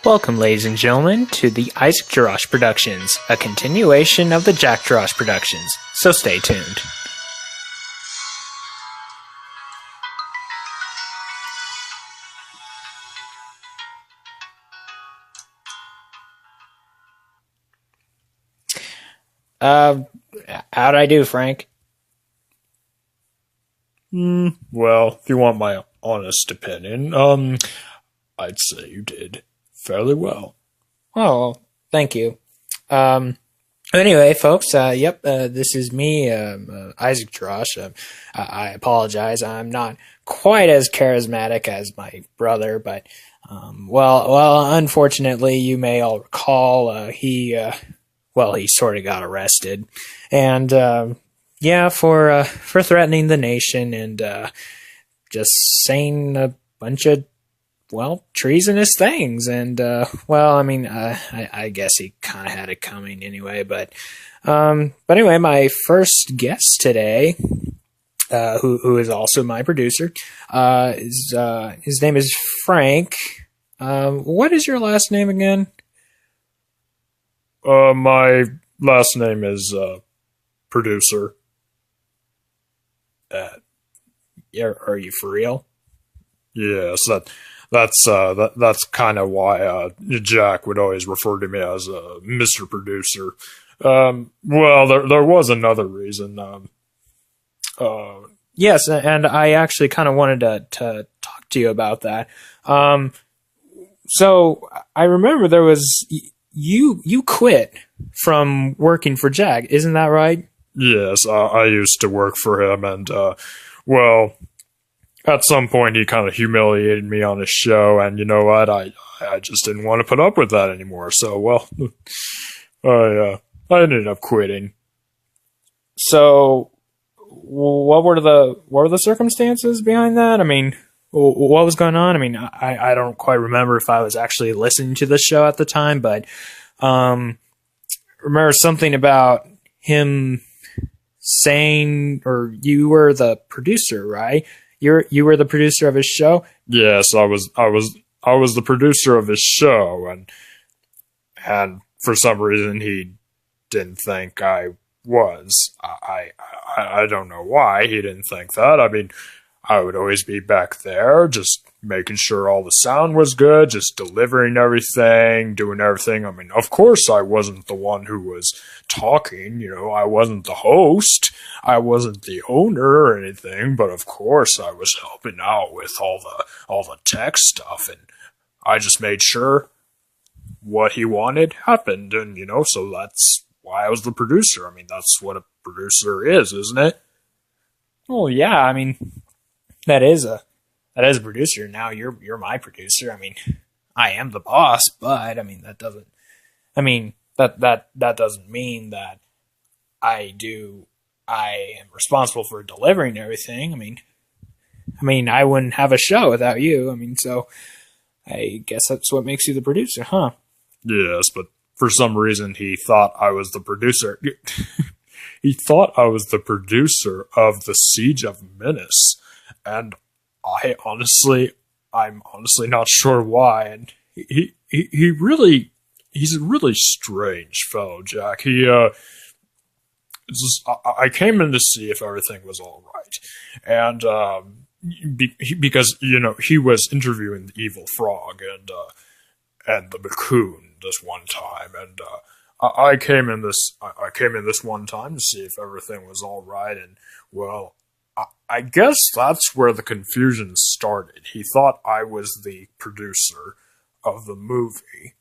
Welcome, ladies and gentlemen, to the Jack Jorash Productions, a continuation of the Jack Jorash Productions, so stay tuned. How'd I do, Frank? Well, if you want my honest opinion, I'd say you did fairly well. Oh, thank you. Anyway, folks, this is me, Jack Jorash. I apologize. I'm not quite as charismatic as my brother, but, unfortunately, you may all recall, he sort of got arrested. And, for threatening the nation and, just saying a bunch of, treasonous things. And, I guess he kind of had it coming anyway. But anyway, my first guest today, who is also my producer, his name is Frank. What is your last name again? My last name is, Producer. Are you for real? Yes, that's kind of why Jack would always refer to me as Mr. Producer. There was another reason. Yes, and I actually kind of wanted to talk to you about that. So I remember there was you quit from working for Jack, isn't that right? Yes, I used to work for him, and at some point he kind of humiliated me on his show, and you know what? I just didn't want to put up with that anymore. So, I ended up quitting. So, what were the circumstances behind that? I mean, what was going on? I mean, I don't quite remember if I was actually listening to the show at the time, but remember something about him saying, or you were the producer, right? You were the producer of his show? Yes, I was the producer of his show, and for some reason he didn't think I was. I don't know why he didn't think that. I mean, I would always be back there, just making sure all the sound was good, just delivering everything, doing everything. I mean, of course I wasn't the one who was talking, I wasn't the host, I wasn't the owner or anything, but of course I was helping out with all the tech stuff, and I just made sure what he wanted happened, and so that's why I was the producer. I mean, that's what a producer is, isn't it? Well, yeah, I mean, that is a producer. Now you're my producer. I mean, I am the boss, but I mean that doesn't mean that I am responsible for delivering everything. I mean I wouldn't have a show without you. I mean, so I guess that's what makes you the producer, huh? Yes, but for some reason he thought I was the producer. He thought I was the producer of the Siege of Menace. And I'm honestly not sure why. And he's a really strange fellow, Jack. I came in to see if everything was all right, and because he was interviewing the Evil Frog and the Cocoon this one time, and I came in this one time to see if everything was all right, and well, I guess that's where the confusion started. He thought I was the producer of the movie.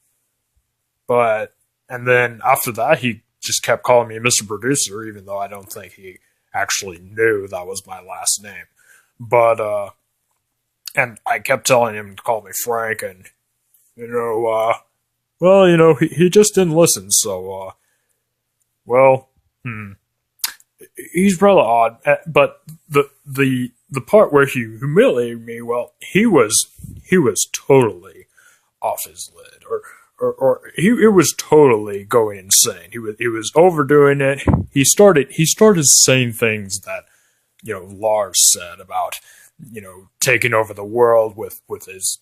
And then after that, he just kept calling me Mr. Producer, even though I don't think he actually knew that was my last name. But, and I kept telling him to call me Frank, and, he just didn't listen, so, he's rather odd, but the part where he humiliated me, he was totally off his lid, or he was totally going insane. He was overdoing it. He started saying things that Lars said about taking over the world with his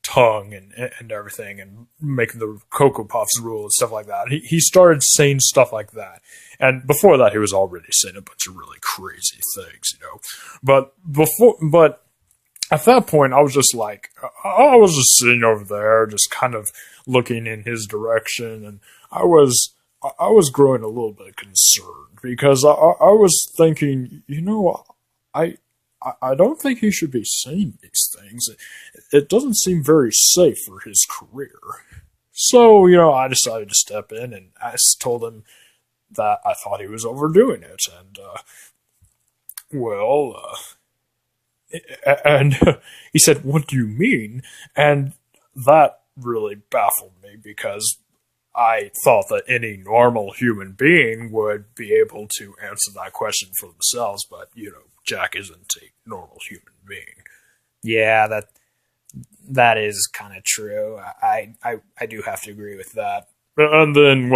tongue and everything, and making the Cocoa Puffs rule and stuff like that. He started saying stuff like that, and before that, he was already saying a bunch of really crazy things, But at that point, I was just like, I was just sitting over there, just kind of looking in his direction, and I was growing a little bit concerned because I was thinking, I don't think he should be saying these things. It doesn't seem very safe for his career. So, I decided to step in, and I told him that I thought he was overdoing it. And he said, "What do you mean?" And that really baffled me because I thought that any normal human being would be able to answer that question for themselves, but, Jack isn't a normal human being. Yeah, that is kind of true. I do have to agree with that. And then,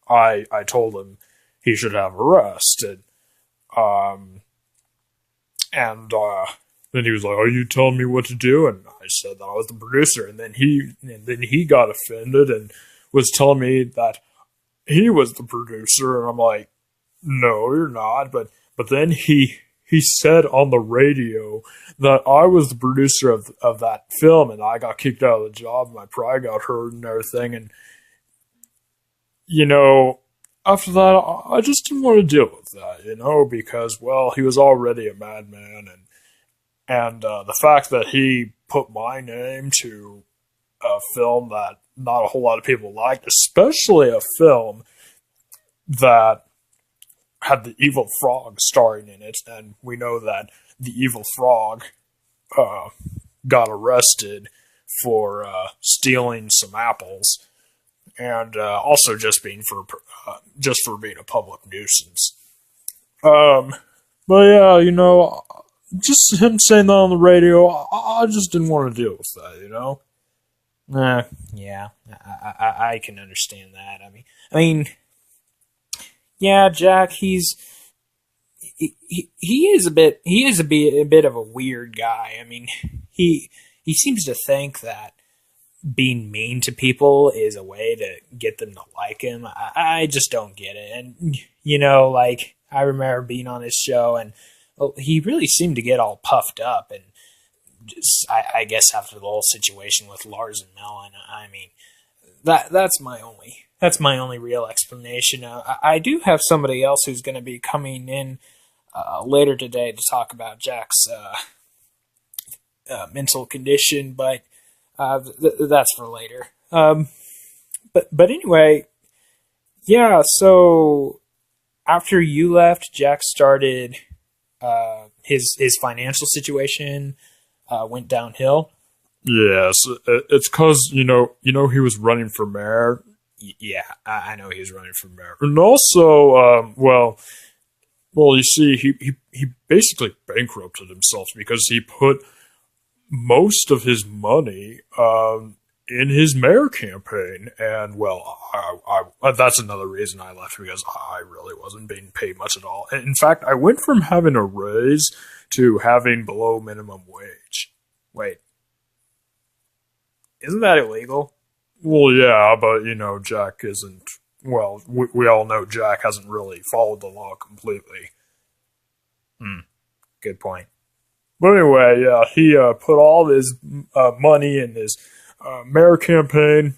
I told him he should have arrested. And then he was like, "Are you telling me what to do?" And I said that I was the producer. And then he got offended and was telling me that he was the producer. And I'm like, "No, you're not." But then he said on the radio that I was the producer of that film, and I got kicked out of the job. My pride got hurt and everything. And after that, I just didn't want to deal with that, because, he was already a madman, and the fact that he put my name to a film that not a whole lot of people liked, especially a film that had the evil frog starring in it, and we know that the evil frog got arrested for stealing some apples, and also just for being a public nuisance. But yeah, just him saying that on the radio, I just didn't want to deal with that, Yeah, I can understand that. I mean, yeah, Jack, he is a bit of a weird guy. I mean, he seems to think that being mean to people is a way to get them to like him. I just don't get it. And, I remember being on his show, and he really seemed to get all puffed up, and just, I guess after the whole situation with Lars and Mellon, I mean, that's my only real explanation. I do have somebody else who's going to be coming in later today to talk about Jack's mental condition, but that's for later. But anyway, yeah. So after you left, Jack started his financial situation went downhill. Yes, it's because he was running for mayor. Yeah, I know he was running for mayor, and also, you see, he basically bankrupted himself because he put most of his money in his mayor campaign, and I that's another reason I left, because I really wasn't being paid much at all. In fact, I went from having a raise to having below minimum wage. Wait, isn't that illegal? Well, yeah, but Jack isn't. Well, we all know Jack hasn't really followed the law completely. Good point. But anyway, yeah, he put all his money in his mayor campaign,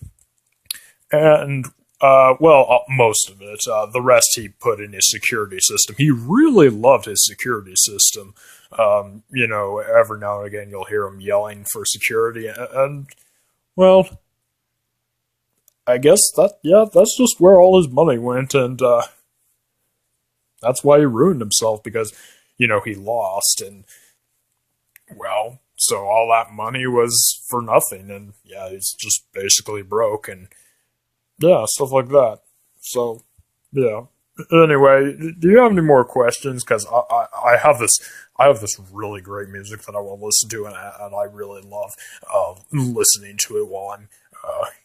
and most of it. The rest he put in his security system. He really loved his security system. Every now and again you'll hear him yelling for security, and I guess that's just where all his money went, and that's why he ruined himself, because he lost, and so all that money was for nothing, and he's just basically broke, and stuff like that. So anyway, do you have any more questions? Because I have this really great music that I want to listen to, and I really love listening to it while I'm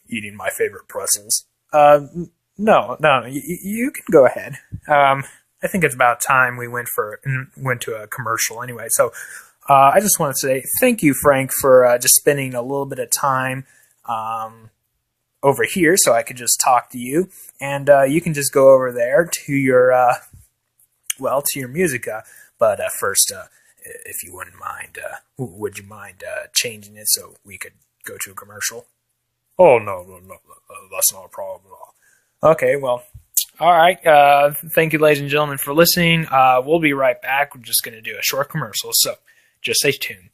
eating my favorite pretzels. No, you can go ahead. I think it's about time we went to a commercial anyway. So I just want to say thank you, Frank, for just spending a little bit of time over here so I could just talk to you. And you can just go over there to your, to your music. But first, if you wouldn't mind, would you mind changing it so we could go to a commercial? Oh, no, that's not a problem at all. Okay, well, all right. Thank you, ladies and gentlemen, for listening. We'll be right back. We're just going to do a short commercial, so just stay tuned.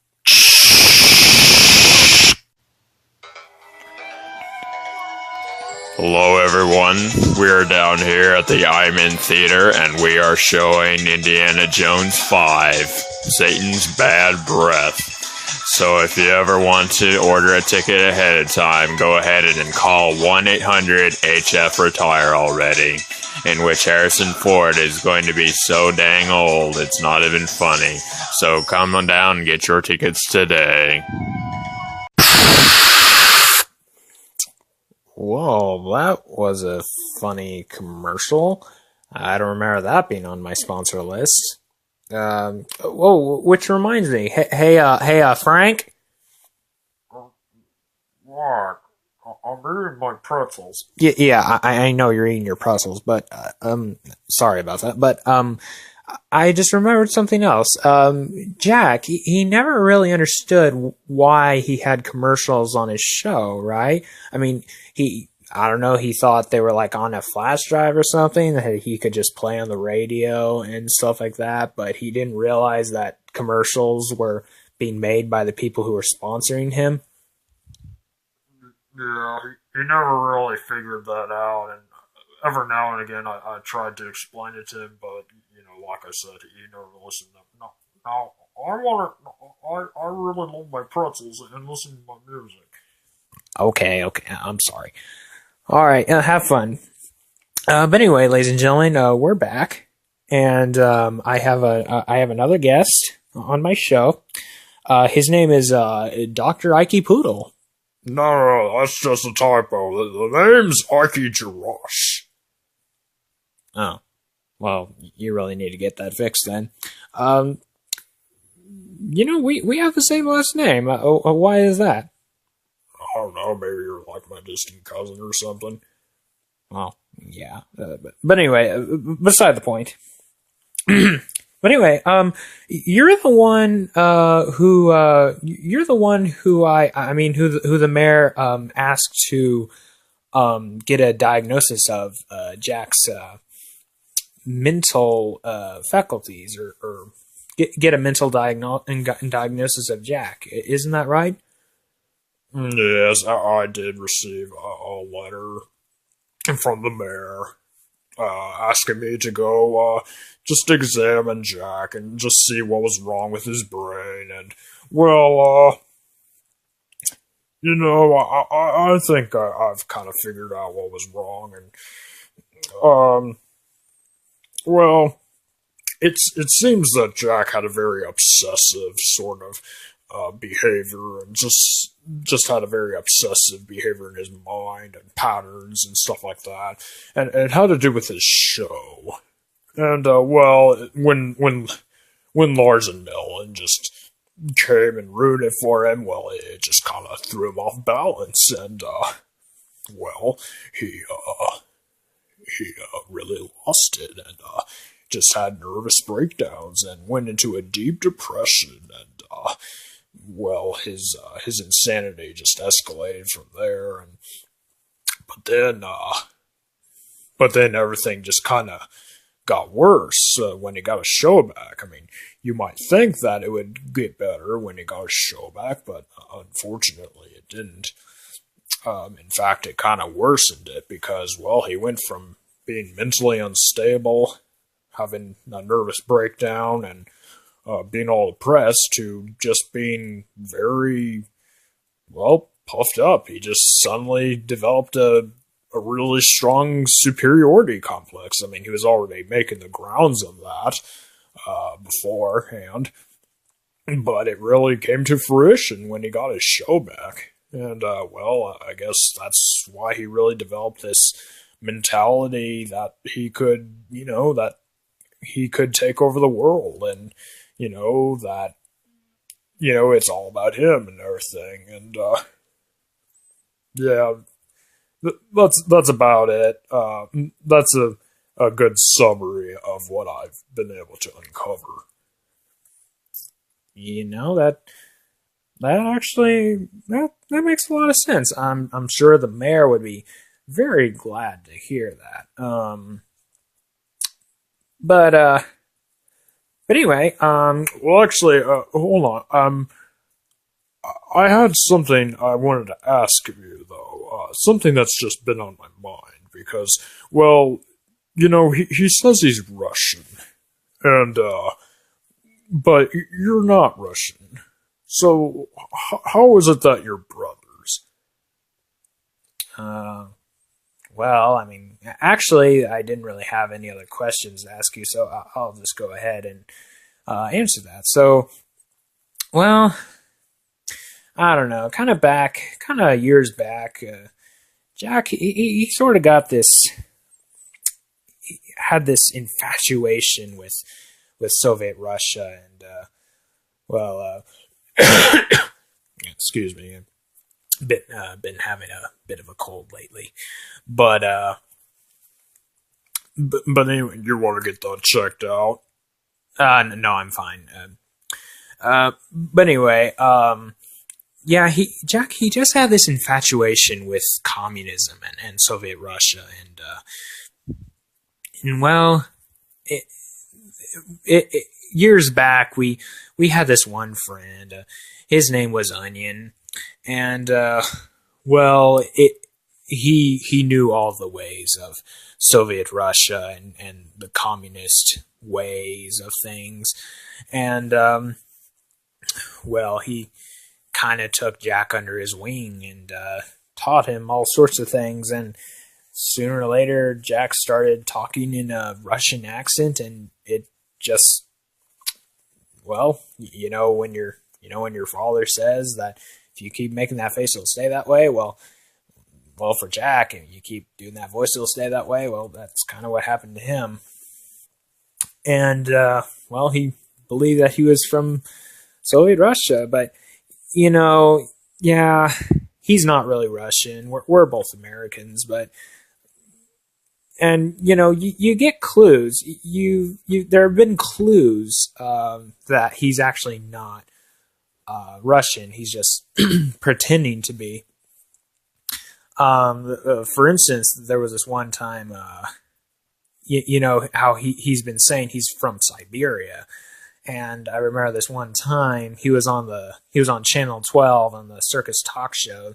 Hello, everyone. We're down here at the Iman Theater, and we are showing Indiana Jones 5, Satan's Bad Breath. So if you ever want to order a ticket ahead of time, go ahead and call 1-800-HF-RETIRE already, in which Harrison Ford is going to be so dang old, it's not even funny. So come on down and get your tickets today. Whoa, that was a funny commercial. I don't remember that being on my sponsor list. Which reminds me. Hey, Frank? What? I'm eating my pretzels. Yeah, I know you're eating your pretzels, but, sorry about that. But, I just remembered something else. Jack, he never really understood why he had commercials on his show, right? I mean, I don't know, he thought they were like on a flash drive or something that he could just play on the radio and stuff like that, but he didn't realize that commercials were being made by the people who were sponsoring him. Yeah, he never really figured that out, and every now and again I tried to explain it to him, but, like I said, he never listened. No, I really love my pretzels and listen to my music. Okay, I'm sorry. All right, have fun. But anyway, ladies and gentlemen, we're back, and I have another guest on my show. His name is Dr. Ike Poodle. No, that's just a typo. The name's Ike Jorash. Oh, well, you really need to get that fixed then. We have the same last name. Why is that? I don't know, maybe you're like my distant cousin or something. Well, yeah. But anyway, beside the point. But anyway, you're the one who the mayor asked to get a diagnosis of Jack's mental faculties, or get a mental diagnosis of Jack. Isn't that right? Yes, I did receive a letter from the mayor asking me to go just examine Jack and just see what was wrong with his brain. And, well, I think I've kind of figured out what was wrong. And, it seems that Jack had a very obsessive sort of behavior, and just had a very obsessive behavior in his mind and patterns and stuff like that, and it had to do with his show. And when Lars and Millen just came and ruined it for him, well, it just kind of threw him off balance, and he really lost it, and just had nervous breakdowns and went into a deep depression, and his insanity just escalated from there. And but then everything just kind of got worse when he got his show back. I mean, you might think that it would get better when he got his show back, but unfortunately it didn't. In fact, it kind of worsened it, because, well, he went from being mentally unstable, having a nervous breakdown, and being all depressed, to just being very, puffed up. He just suddenly developed a really strong superiority complex. I mean, he was already making the grounds of that beforehand, but it really came to fruition when he got his show back. And, I guess that's why he really developed this mentality that he could, that he could take over the world, and that it's all about him and everything. And yeah, that's about it. That's a good summary of what I've been able to uncover. That actually that makes a lot of sense. I'm sure the mayor would be very glad to hear that. But anyway, Well, actually, hold on. I had something I wanted to ask of you, though. Something that's just been on my mind because, well, he says he's Russian, and but you're not Russian. So how is it that you're brothers? well, I mean, actually, I didn't really have any other questions to ask you, so I'll just go ahead and answer that. So, well, I don't know, kind of years back, Jack, he sort of had this infatuation with Soviet Russia, and well, excuse me, been having a bit of a cold lately, but But anyway, you want to get that checked out? no, I'm fine. But anyway, yeah, he just had this infatuation with communism and Soviet Russia, and well, years back we had this one friend. His name was Onion, and well, he knew all the ways of Soviet Russia and the communist ways of things, and well, he kind of took Jack under his wing and taught him all sorts of things, and sooner or later Jack started talking in a Russian accent, and it just, well, when your father says that if you keep making that face it'll stay that way, well, for Jack, and you keep doing that voice it'll stay that way. Well, that's kind of what happened to him, and well, he believed that he was from Soviet Russia, but yeah, he's not really Russian. We're both Americans, but, and you get clues. There have been clues that he's actually not Russian. He's just pretending to be. For instance, there was this one time, how he's been saying he's from Siberia. And I remember this one time he was on Channel 12 on the Circus Talk Show,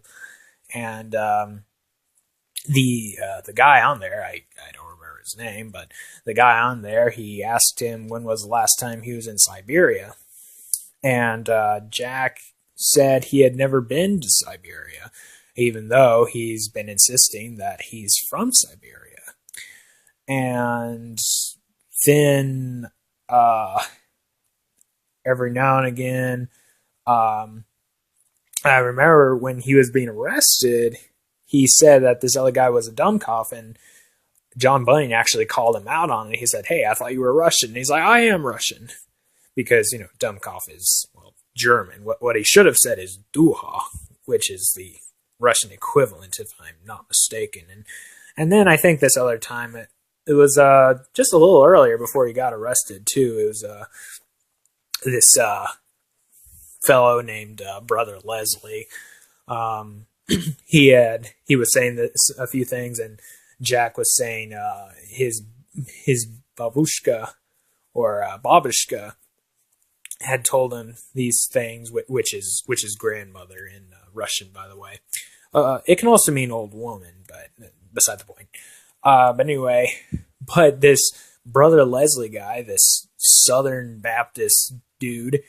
and the guy on there, I don't remember his name, but the guy on there, he asked him when was the last time he was in Siberia, and Jack said he had never been to Siberia, even though he's been insisting that he's from Siberia. And then every now and again, I remember when he was being arrested, he said that this other guy was a dumbcoff, and John Bunyan actually called him out on it. He said, "Hey, I thought you were Russian." And he's like, "I am Russian," because dumbcoff is, well, German. What he should have said is duha, which is the Russian equivalent, if I'm not mistaken. And then I think this other time it was just a little earlier before he got arrested too. It was this fellow named Brother Leslie. He was saying this, a few things, and Jack was saying his babushka or babushka had told him these things, which is grandmother in Russian, by the way. It can also mean old woman, but beside the point. But anyway, but this Brother Leslie guy, this Southern Baptist dude,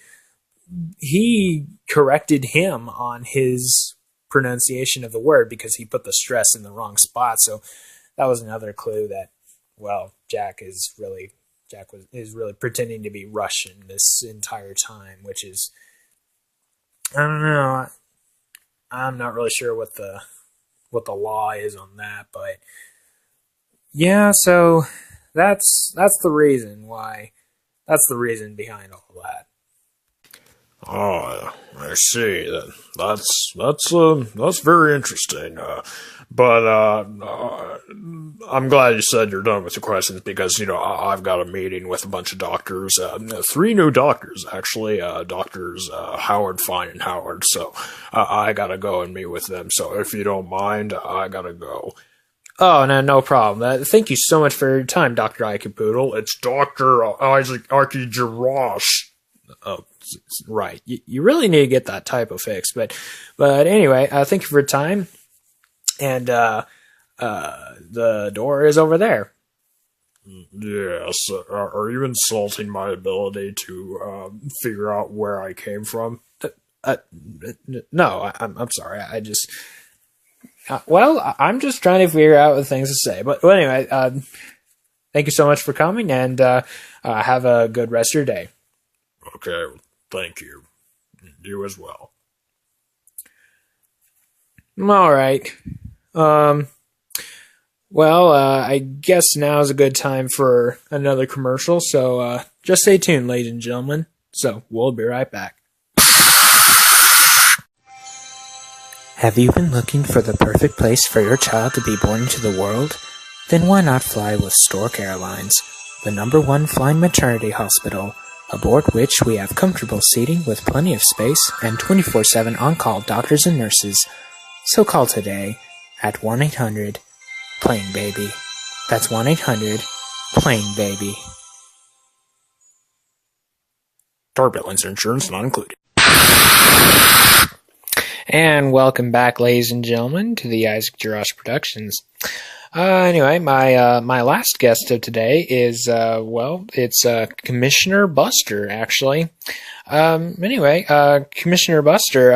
he corrected him on his pronunciation of the word because he put the stress in the wrong spot. So that was another clue that, well, Jack is really pretending to be Russian this entire time, which is, I don't know. I'm not really sure what the law is on that, but yeah. So that's the reason why. That's the reason behind all that. Oh, I see. That's very interesting. But I'm glad you said you're done with the questions because I've got a meeting with a bunch of doctors, 3 new doctors actually, doctors Howard, Fine, and Howard. So I gotta go and meet with them. So if you don't mind, I gotta go. Oh, no problem. Thank you so much for your time, Dr. Poodle. It's Doctor Isaac Archie Jorash. Oh, right. You really need to get that typo fixed. But anyway, thank you for your time. And the door is over there. Yes. Are you insulting my ability to figure out where I came from? No, I'm sorry. I just... well, I'm just trying to figure out the things to say. But anyway, thank you so much for coming, and have a good rest of your day. Okay, thank you. You as well. All right. Well, I guess now is a good time for another commercial, so just stay tuned, ladies and gentlemen. So we'll be right back. Have you been looking for the perfect place for your child to be born into the world? Then why not fly with Stork Airlines, the #1 flying maternity hospital, aboard which we have comfortable seating with plenty of space and 24/7 on-call doctors and nurses. So call today at 1-800-PLANE-BABY. That's 1-800-PLANE-BABY. Turbulence insurance not included. And welcome back, ladies and gentlemen, to the Isaac Jorash Productions. Anyway, my last guest of today is, it's Commissioner Buster, actually. Anyway, Commissioner Buster,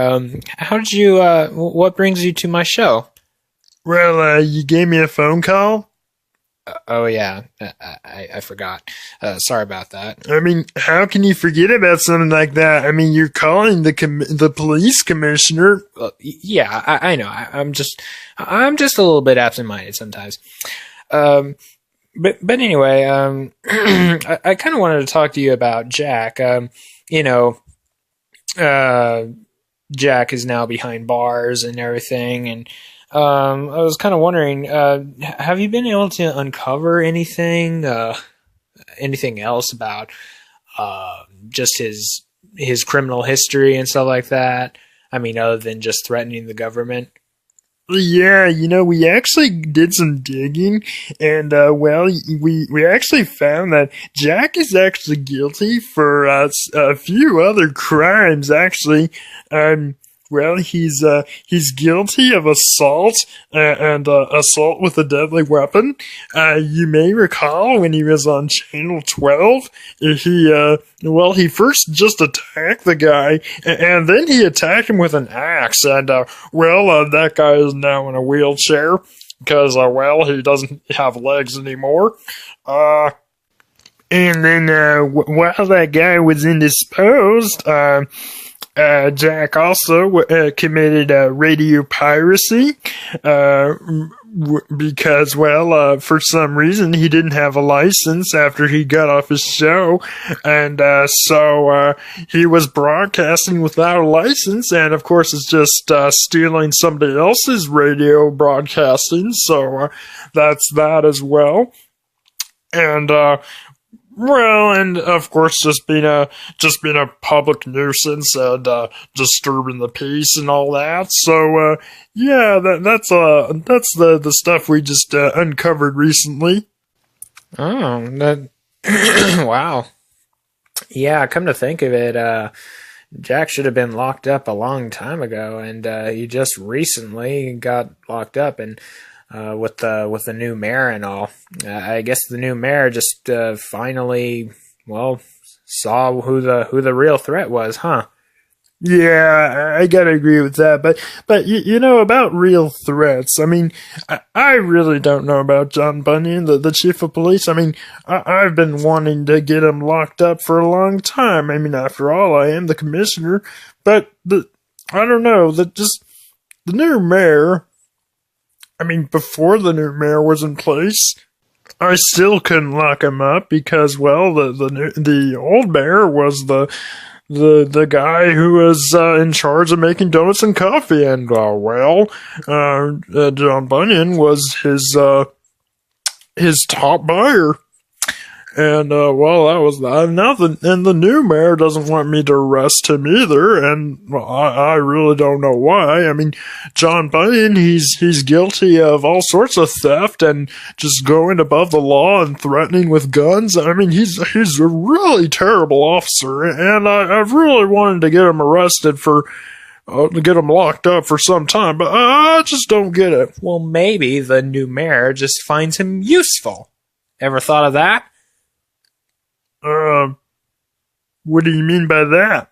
what brings you to my show? Well, you gave me a phone call? Oh, yeah, I forgot. Sorry about that. I mean, how can you forget about something like that? I mean, you're calling the police commissioner. Yeah, I know. I'm just a little bit absent-minded sometimes. But anyway, I kind of wanted to talk to you about Jack. Jack is now behind bars and everything, and I was kind of wondering, have you been able to uncover anything else about just his criminal history and stuff like that? I mean, other than just threatening the government? Yeah, we actually did some digging, and, we actually found that Jack is actually guilty for a few other crimes, actually. He's guilty of assault and assault with a deadly weapon. You may recall when he was on Channel 12, he first just attacked the guy, and then he attacked him with an axe, and, that guy is now in a wheelchair, because, he doesn't have legs anymore. And then, while that guy was indisposed, Jack also committed radio piracy because, for some reason he didn't have a license after he got off his show, and so he was broadcasting without a license, and of course it's just stealing somebody else's radio broadcasting, so that's that as well. And and of course, just being a public nuisance and disturbing the peace and all that. So that's the stuff we just uncovered recently. Oh, that wow. Yeah, come to think of it, Jack should have been locked up a long time ago, and he just recently got locked up, and with the new mayor and all. I guess the new mayor just finally, saw who the real threat was, huh? Yeah, I gotta agree with that. But about real threats, I mean, I really don't know about John Bunyan, the chief of police. I mean, I've been wanting to get him locked up for a long time. I mean, after all, I am the commissioner. But I don't know, the new mayor, I mean, before the new mayor was in place, I still couldn't lock him up because, well, the old mayor was the guy who was in charge of making donuts and coffee, and John Bunyan was his top buyer. And, that was that. Now the new mayor doesn't want me to arrest him either, and I really don't know why. I mean, John Bunyan, he's guilty of all sorts of theft and just going above the law and threatening with guns. I mean, he's a really terrible officer, and I've really wanted to get him arrested to get him locked up for some time, but I just don't get it. Well, maybe the new mayor just finds him useful. Ever thought of that? What do you mean by that?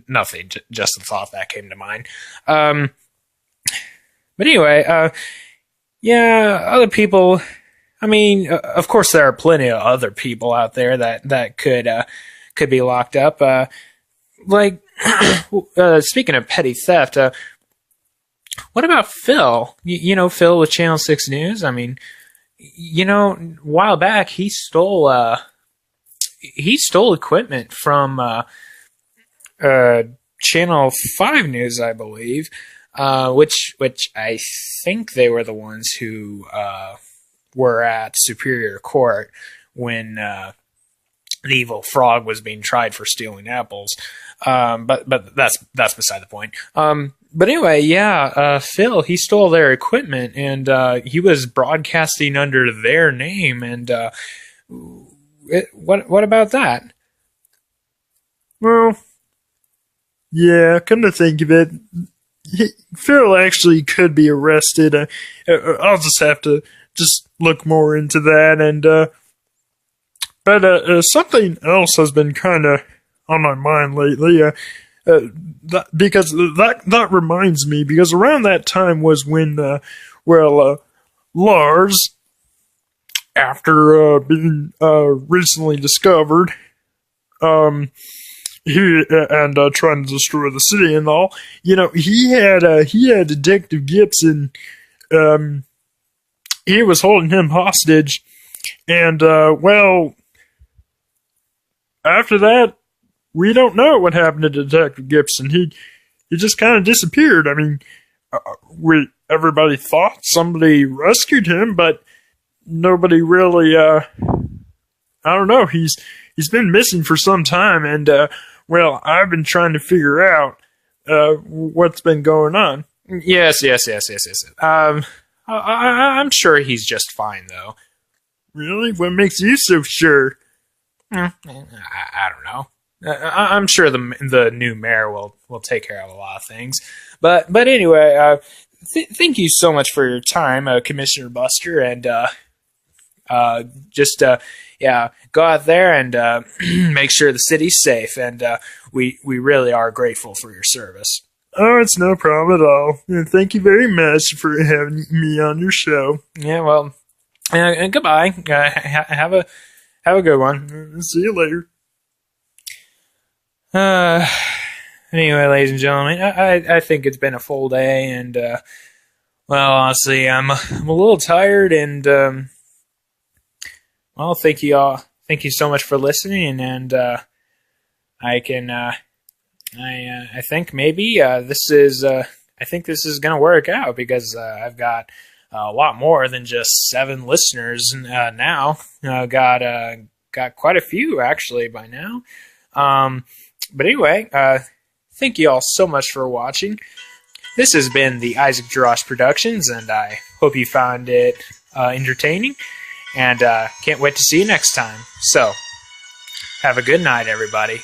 Nothing. Just a thought that came to mind. But anyway, yeah, other people. I mean, of course, there are plenty of other people out there that could be locked up. Like, speaking of petty theft, what about Phil? You know, Phil with Channel 6 News. I mean, you know, a while back he stole equipment from Channel 5 News, I believe, which I think they were the ones who were at Superior Court when the evil frog was being tried for stealing apples. But that's beside the point. But anyway, yeah, Phil, he stole their equipment, and he was broadcasting under their name, and what about that? Well, yeah, come to think of it, Phil actually could be arrested. I'll just have to look more into that, and but something else has been kind of on my mind lately. Because that reminds me, because around that time was when, Lars, after being recently discovered, trying to destroy the city and all, you know, he had Detective Gibson. He was holding him hostage, and after that, we don't know what happened to Detective Gibson. He just kind of disappeared. I mean, everybody thought somebody rescued him, but nobody really. I don't know. He's been missing for some time, and I've been trying to figure out what's been going on. Yes. I'm sure he's just fine, though. Really? What makes you so sure? I don't know. I'm sure the new mayor will take care of a lot of things. But anyway, thank you so much for your time, Commissioner Buster, and go out there and make sure the city's safe. And we really are grateful for your service. Oh, it's no problem at all. And thank you very much for having me on your show. Yeah, well, and goodbye. Have a good one. See you later. Anyway, ladies and gentlemen, I think it's been a full day, and honestly, I'm a little tired, and thank you all. Thank you so much for listening, and I think maybe this is gonna work out, because I've got a lot more than just 7 listeners now. Got quite a few actually by now. But anyway, thank you all so much for watching. This has been the Isaac Jorash Productions, and I hope you found it entertaining, and can't wait to see you next time. So, have a good night, everybody.